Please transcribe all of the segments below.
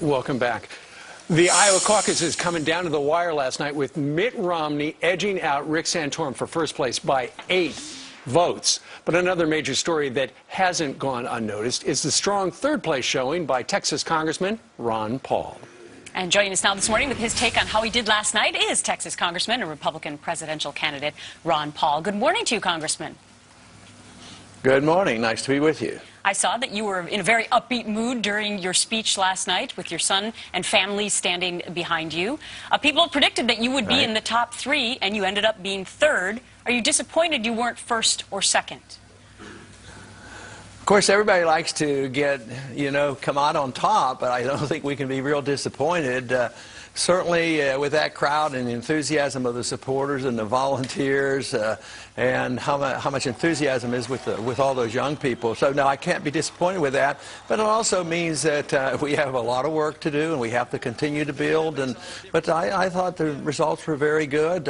Welcome back. The Iowa caucus is coming down to the wire last night with Mitt Romney edging out Rick Santorum for first place by 8 votes. But another major story that hasn't gone unnoticed is the strong third-place showing by Texas Congressman Ron Paul. And joining us now this morning with his take on how he did last night is Texas Congressman and Republican presidential candidate Ron Paul. Good morning to you, Congressman. Good morning. Nice to be with you. I saw that you were in a very upbeat mood during your speech last night with your son and family standing behind you. People predicted that you would be in the top 3, and you ended up being 3rd. Are you disappointed you weren't 1st or 2nd? Of course, everybody likes to get, come out on top, but I don't think we can be real disappointed. Certainly, with that crowd and the enthusiasm of the supporters and the volunteers, and how much enthusiasm is with all those young people. So, no, I can't be disappointed with that. But it also means that we have a lot of work to do, and we have to continue to build. But I thought the results were very good.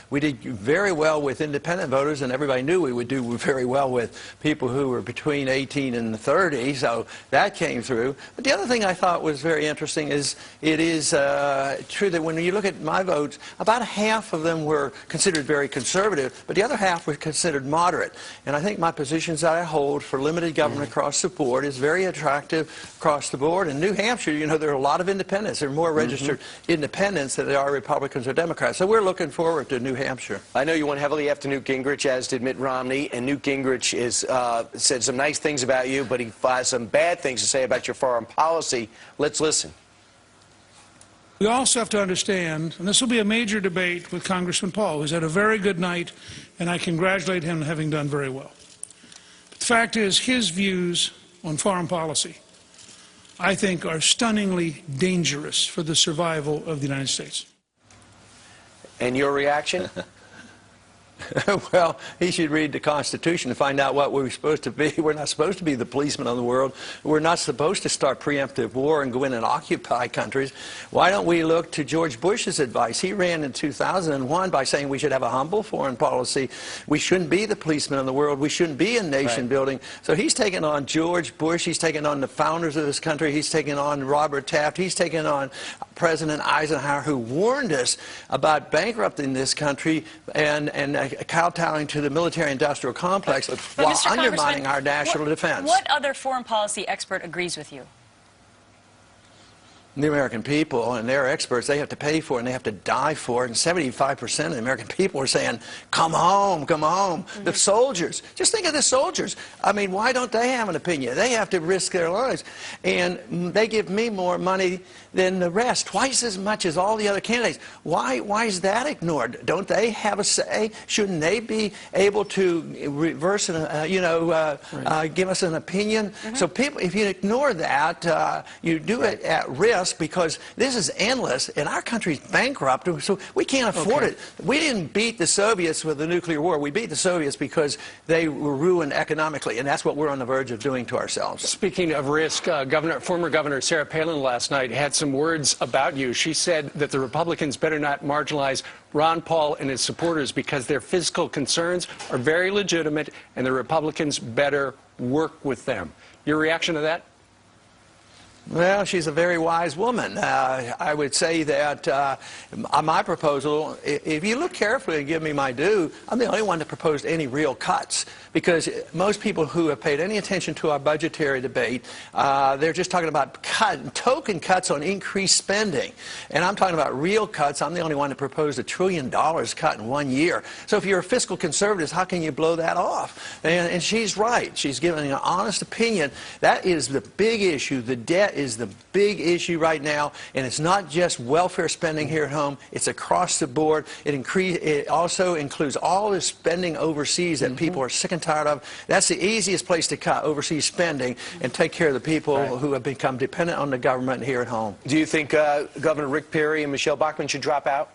We did very well with independent voters, and everybody knew we would do very well with people who were between 18 and 30. So that came through. But the other thing I thought was very interesting is it is true that when you look at my votes, about half of them were considered very conservative, but the other half were considered moderate. And I think my positions that I hold for limited government across the board is very attractive across the board. In New Hampshire, there are a lot of independents. There are more registered independents than there are Republicans or Democrats. So we're looking forward to New Hampshire. I know you went heavily after Newt Gingrich, as did Mitt Romney, and Newt Gingrich said some nice things about you, but he has some bad things to say about your foreign policy. Let's listen. We also have to understand, and this will be a major debate with Congressman Paul, who's had a very good night, and I congratulate him on having done very well. But the fact is, his views on foreign policy, I think, are stunningly dangerous for the survival of the United States. And your reaction? Well, he should read the Constitution to find out what we're supposed to be. We're not supposed to be the policemen of the world. We're not supposed to start preemptive war and go in and occupy countries. Why don't we look to George Bush's advice? He ran in 2001 by saying we should have a humble foreign policy. We shouldn't be the policemen of the world. We shouldn't be in nation building. So he's taken on George Bush. He's taken on the founders of this country. He's taken on Robert Taft. He's taken on President Eisenhower, who warned us about bankrupting this country and kowtowing to the military-industrial complex while undermining our national defense. What other foreign policy expert agrees with you? The American people, and they're experts, they have to pay for it and they have to die for it. And 75% of the American people are saying, come home, come home. The soldiers, just think of the soldiers. I mean, why don't they have an opinion? They have to risk their lives. And they give me more money than the rest, twice as much as all the other candidates. Why is that ignored? Don't they have a say? Shouldn't they be able to reverse, give us an opinion? So people, if you ignore that, you do it at risk, because this is endless, and our country's bankrupt, so we can't afford it. We didn't beat the Soviets with the nuclear war. We beat the Soviets because they were ruined economically, and that's what we're on the verge of doing to ourselves. Speaking of risk, former Governor Sarah Palin last night had some words about you. She said that the Republicans better not marginalize Ron Paul and his supporters because their fiscal concerns are very legitimate, and the Republicans better work with them. Your reaction to that? Well, she's a very wise woman. I would say that on my proposal, if you look carefully and give me my due, I'm the only one that proposed any real cuts, because most people who have paid any attention to our budgetary debate, they're just talking about token cuts on increased spending. And I'm talking about real cuts. I'm the only one that proposed $1 trillion cut in 1 year. So if you're a fiscal conservative, how can you blow that off? And she's right. She's giving an honest opinion. That is the big issue. The debt is the big issue right now, and it's not just welfare spending here at home, it's across the board. It also includes all the spending overseas that people are sick and tired of. That's the easiest place to cut, overseas spending, and take care of the people who have become dependent on the government here at home. Do you think Governor Rick Perry and Michelle Bachmann should drop out?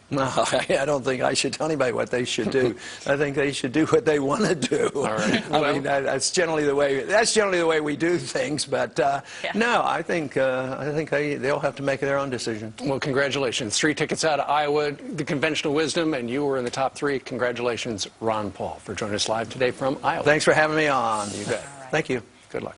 No, I don't think I should tell anybody what they should do. I think they should do what they want to do. All right. I mean, that's generally the way we do things. But no, I think they'll have to make their own decision. Well, congratulations. 3 tickets out of Iowa, the conventional wisdom, and you were in the top 3. Congratulations, Ron Paul, for joining us live today from Iowa. Thanks for having me on. You bet. Thank you. Good luck.